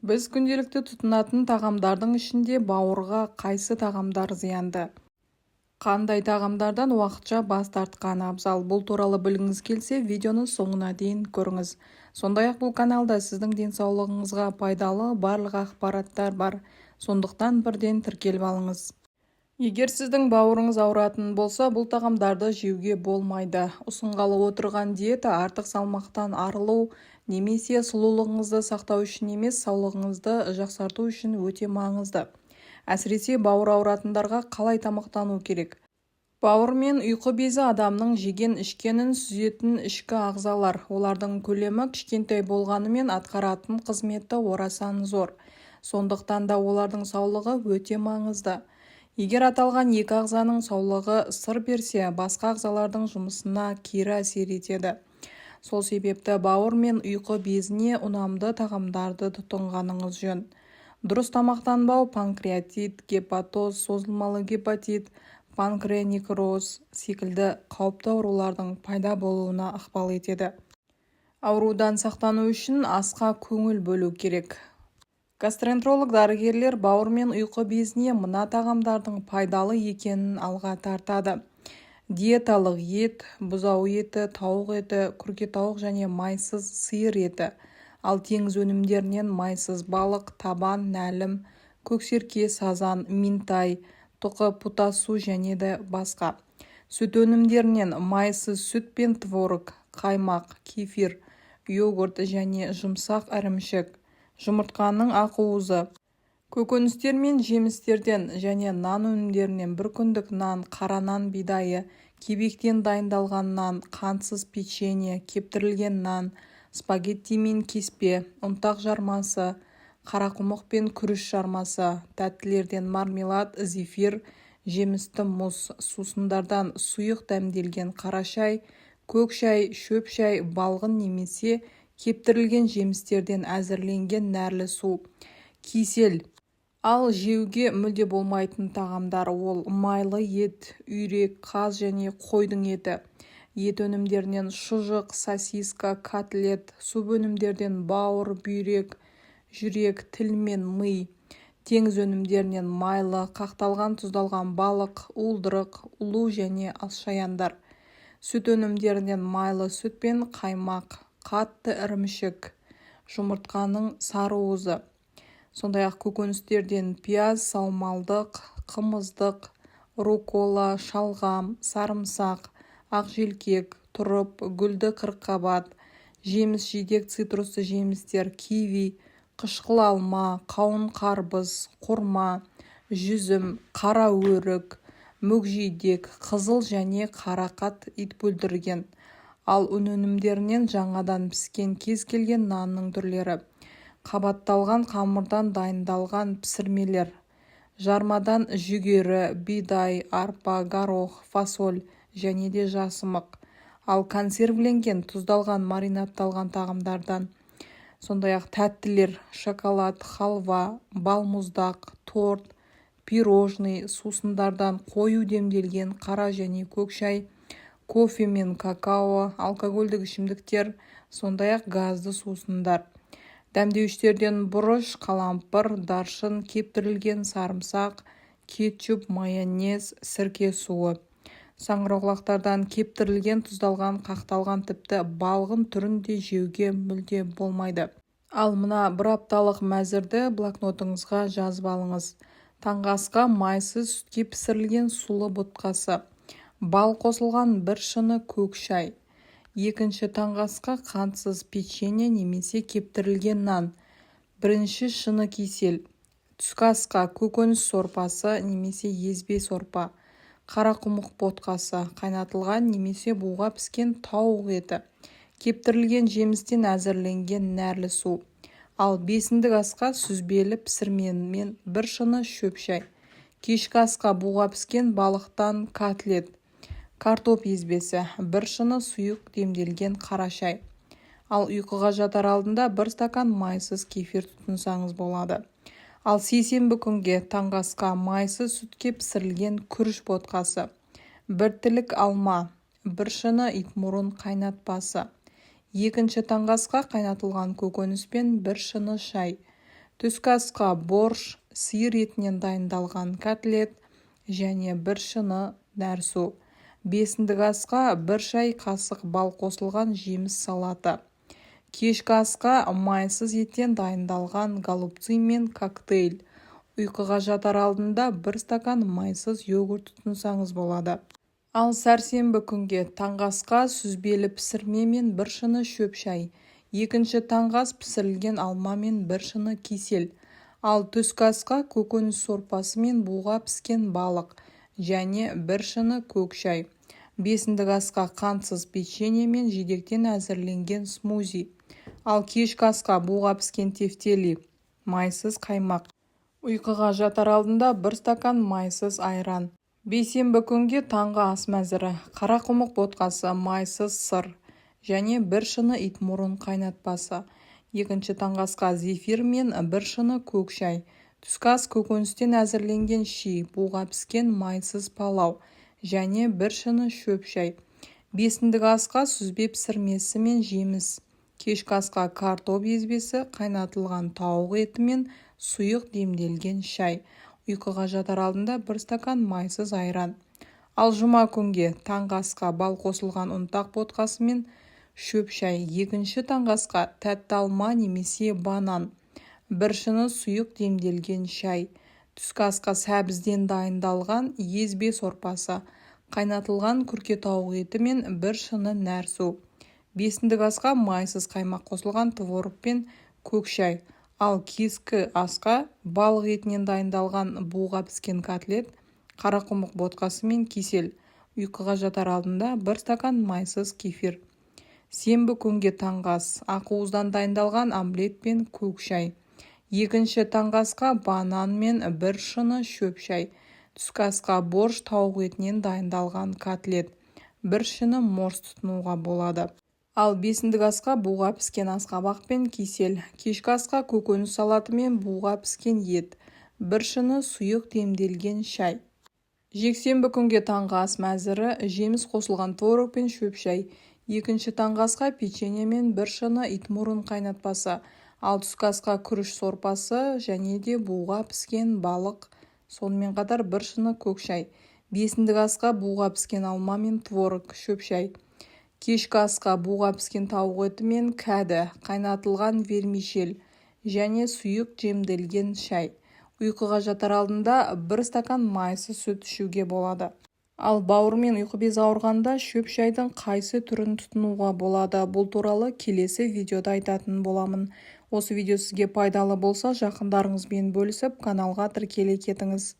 Біз күнделікті тұтынатын тағамдардың ішінде бауырға қайсы тағамдар зиянды? Қандай тағамдардан уақытша бас тартқан абзал? Бұл туралы білгіңіз келсе, видеоны соңына дейін көріңіз. Сондай-ақ бұл каналда сіздің денсаулығыңызға пайдалы барлық ақпараттар бар. Сондықтан бірден тіркеліп алыңыз. Егер сіздің бауырыңыз ауыратын болса, бұл тағамдарды жеуге болмайды. Ұсынғалы отырған диета артық салмақтан арылу немесе сұлулығыңызды сақтау үшін емес, саулығыңызды жақсарту үшін өте маңызды. Әсіресе бауыр ауыратындарға қалай тамақтану керек? Бауыр мен ұйқы безі адамның жеген ішкенін сүзетін ішкі ағзалар. Олардың көлемі кішкентай болғанымен атқаратын қызметі орасан зор. Сондықтан да олардың саулығы өте маңызды. Егер аталған екі ағзаның саулығы сыр берсе, басқа ағзалардың жұмысына кері әсер етеді. Сол себепті бауыр мен ұйқы безіне ұнамды тағамдарды тұтынғаныңыз жөн. Дұрыс тамақтанбау панкреатит, гепатоз, созылмалы гепатит, панкреонекроз секілді қауіпті аурулардың пайда болуына ықпал етеді. Аурудан сақтану үшін асқа көңіл бөлу керек. Гастроэнтеролог дәрігерлер бауыр мен ұйқы безіне мына тағамдардың пайдалы екенін алға тартады. Диеталық ет, бұзау еті, тауық еті, күркетауық және майсыз сиыр еті. Ал теңіз өнімдерінен майсыз балық, табан, нәлім, көксерке, сазан, минтай, тұқы путасу және де басқа. Сүт өнімдерінен майсыз сүт пен творог, қаймақ, кефир, йогурт және жұмсақ ірімшік. Жұмыртқаның ақуызы. Көкөністер мен жемістерден және нан өнімдерінен бір күндік нан, қара нан бидайы, кебектен дайындалған нан, қантсыз печенье, кептірілген нан, спагетти мен кеспе, ұнтақ жармасы, қарақұмық пен күріш жармасы, тәттілерден мармелад, зефир, жемісті мұз, сусындардан сұйық дәмделген қара шай, көк шай, шөп шай, балғын немесе кептірілген жемістерден әзірленген нәрлі су, кисел. Ал жеуге мүлде болмайтын тағамдар ол майлы ет, үйрек, қаз және қойдың еті. Ет өнімдерінен шұжық, сосиска, котлет, сүт өнімдерден бауыр, бүйрек, жүрек, тіл мен ми. Теңіз өнімдерінен майлы, қақталған тұздалған балық, уылдырық, ұлу және асшаяндар. Сүт өнімдерінен майлы сүт пен қаймақ, қатты ірімшік, жұмыртқаның сарыуызы. Сондай-ақ көкөністерден пияз, саумалдық, қымыздық, рукола, шалғам, сарымсақ, ақжелкек, тұрып, гүлді қырыққабат, жеміс-жидек цитрусты жемістер, киви, қышқыл алма, қауын қарбыз, құрма, жүзім, қара өрік, мүкжидек, қызыл және қарақат ит бүлдірген. Ал ұн өнімдерінен жаңадан піскен кез келген нанның түрлері, қабатталған қамырдан дайындалған пісірмелер, жармадан жүгері, бидай, арпа, горох, фасоль және де жасымық. Ал консервіленген, тұздалған, маринадталған тағамдардан, сондай-ақ тәттілер, шоколад, халва, балмұздақ, торт, пирожный, сусындардан қою демделген қара және көк шай, кофе мен какао, алкогольдік ішімдіктер, сондай-ақ газды сусындар. Дәмдеуіштерден бұрыш, қалампыр, даршын, кептірілген сарымсақ, кетчуп, майонез, сірке суы. Саңырауқұлақтардан кептірілген, тұздалған, қақталған, тіпті балғын түрін де жеуге мүлде болмайды. Ал мына бір апталық мәзірді блокнотыңызға жазып алыңыз. Таңғы асқа майсыз сүтке пісірілген сулы ботқасы. Бал қосылған бір шыны көк шай. Екінші таңғы асқа қантсыз печенье немесе кептірілген нан. Бірінші шыны кисел. Түскі асқа көкөніс сорпасы немесе езбе сорпа. Қарақұмық ботқасы, қайнатылған немесе буға піскен тауық еті. Кептірілген жемістен әзірленген нәрлі су. Ал бесіндік асқа сүзбелі пісірмен мен бір шыны шөп шай. Кешкі асқа буға піскен балықтан котлет. Картоп езбесі, бір шыны сұйық демделген қара шай. Ал ұйқыға жатар алдында бір стакан майсыз кефир тұтынсаңыз болады. Ал сейсенбі күнге таңғы асқа майсыз сүтке пісірілген күріш ботқасы, бір тілік алма, бір шыны итмұрын қайнатпасы. Екінші таңғы асқа қайнатылған көкөніс пен бір шыны шай. Түскі асқа борщ, сиыр етінен дайындалған котлет және бір шыны нәрсу. Бесіндік асқа бір шай қасық бал қосылған жеміс салаты. Кешкі асқа майсыз еттен дайындалған голубцы мен коктейль. Ұйқыға жатар алдында бір стакан майсыз йогурт тұтынсаңыз болады. Ал сәрсенбі күнге таңғы асқа сүзбелі пісірме мен бір шыны шөп шай. Екінші таңғы ас пісірілген алма мен бір шыны кисель. Ал түскі асқа көкөніс сорпасы мен буға піскен балық және бір шыны көк шай. Бесіндік асқа қантсыз печенье мен жидектен әзірленген смузи. Ал кешкі асқа буға піскен тефтели, майсыз қаймақ. Ұйқыға жатар алдында бір стакан майсыз айран. Бейсенбі күнге таңғы ас мәзірі: қарақұмық ботқасы, майсыз сыр және бір шыны итмұрын қайнатпасы. Екінші таңғы асқа зефир мен бір шыны көк шай. Түскі ас көкөністен әзірленген ши, буға піскен майсыз палау және бір шыны шөп шай. Бесіндік асқа сүзбе пісірмесі мен жеміс. Кешкі асқа картоп езбесі, қайнатылған тауық еті мен сұйық демделген шай. Ұйқыға жатар алдында бір стакан майсыз айран. Ал жұма күнге таңғы асқа бал қосылған ұнтақ ботқасы мен шөп шай. Екінші таңғы асқа тәтті алма немесе банан, бір шыны сұйық демделген шай. Түскі асқа сәбізден дайындалған езбе сорпасы, қайнатылған күрке тауық еті мен бір шыны нәрсу. Бесіндік асқа майсыз қаймақ қосылған творог пен көк шай. Ал кешкі асқа балық етінен дайындалған буға піскен котлет, қарақұмық ботқасы мен кисель. Ұйқыға жатар алдында бір стакан майсыз кефир. Сенбі күнге таңғы ас: ақуыздан дайындалған омлет пен көк шай. Екінші таңғы асқа банан мен бір шыны шөп шай. Түскі асқа борщ, тауық етінен дайындалған котлет, бір шыны морс тұтынуға болады. Ал бесіндік асқа буға піскен асқабақ пен кисель. Кешкі асқа көкөніс салаты мен буға піскен ет, бір шыны сұйық демделген шай. Жексенбі күнге таңғы ас мәзірі: жеміс қосылған творог пен шөп шай. Екінші таңғы асқа печенье мен бір шыны итмұрын қайнатпасы. Ал түскі асқа күріш сорпасы және де буға піскен балық, сонымен қатар бір шыны көк шай. Бесіндік асқа буға піскен алма мен творог, шөп шай. Кешкі асқа буға піскен тауық еті мен кәді, қайнатылған вермишель және сұйық жемделген шай. Ұйқыға жатар алдында бір стакан майсыз сүт ішуге болады. Ал бауыр мен ұйқы безі ауырғанда шөп шайдың қайсы түрін тұтынуға болады? Бұл туралы келесі видеода айтатын боламын. Осы видео сізге пайдалы болса, жақындарыңызбен бөлісіп, каналға тіркеле кетіңіз.